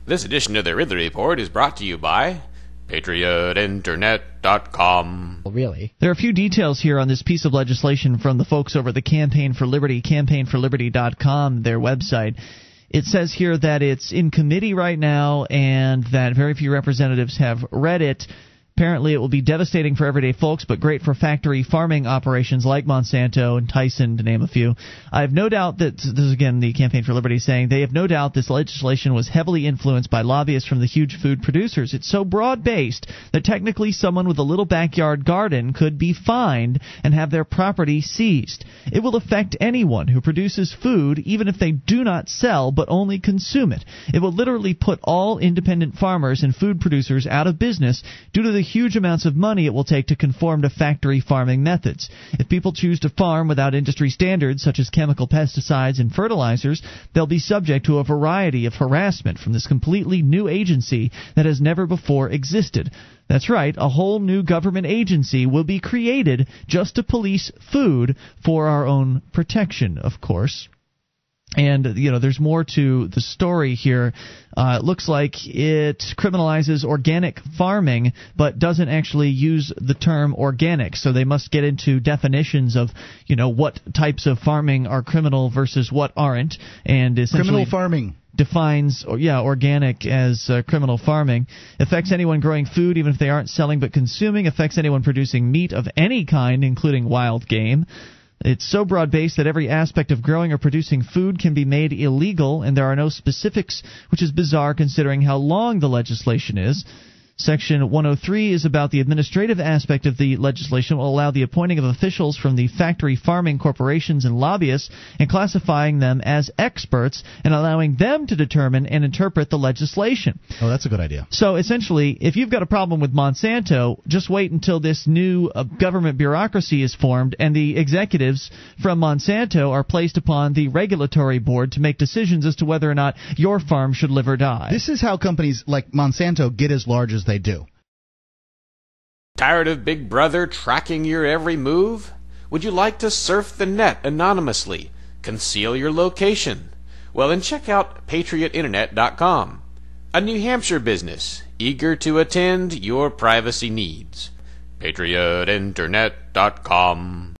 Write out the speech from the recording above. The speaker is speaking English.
This edition of the Ridley Report is brought to you by patriotinternet.com. Really? There are a few details here on this piece of legislation from the folks over at the Campaign for Liberty, campaignforliberty.com, their website. It says here that it's in committee right now and that very few representatives have read it. Apparently it will be devastating for everyday folks, but great for factory farming operations like Monsanto and Tyson, to name a few. I have no doubt that, this is again the Campaign for Liberty saying, they have no doubt this legislation was heavily influenced by lobbyists from the huge food producers. It's so broad-based that technically someone with a little backyard garden could be fined and have their property seized. It will affect anyone who produces food, even if they do not sell but only consume it. It will literally put all independent farmers and food producers out of business due to the huge amounts of money it will take to conform to factory farming methods. If people choose to farm without industry standards such as chemical pesticides and fertilizers, they'll be subject to a variety of harassment from this completely new agency that has never before existed. That's right, a whole new government agency will be created just to police food for our own protection, of course. And, you know, there's more to the story here. It looks like it criminalizes organic farming, but doesn't actually use the term organic. So they must get into definitions of, you know, what types of farming are criminal versus what aren't. And essentially criminal farming defines, organic as criminal farming. Affects anyone growing food, even if they aren't selling but consuming. Affects anyone producing meat of any kind, including wild game. It's so broad-based that every aspect of growing or producing food can be made illegal, and there are no specifics, which is bizarre considering how long the legislation is. Section 103 is about the administrative aspect of the legislation. It will allow the appointing of officials from the factory farming corporations and lobbyists and classifying them as experts and allowing them to determine and interpret the legislation. Oh, that's a good idea. So essentially, if you've got a problem with Monsanto, just wait until this new government bureaucracy is formed and the executives from Monsanto are placed upon the regulatory board to make decisions as to whether or not your farm should live or die. This is how companies like Monsanto get as large as they do. Tired of Big Brother tracking your every move? Would you like to surf the net anonymously? Conceal your location? Well, then check out patriotinternet.com, a New Hampshire business eager to attend your privacy needs. patriotinternet.com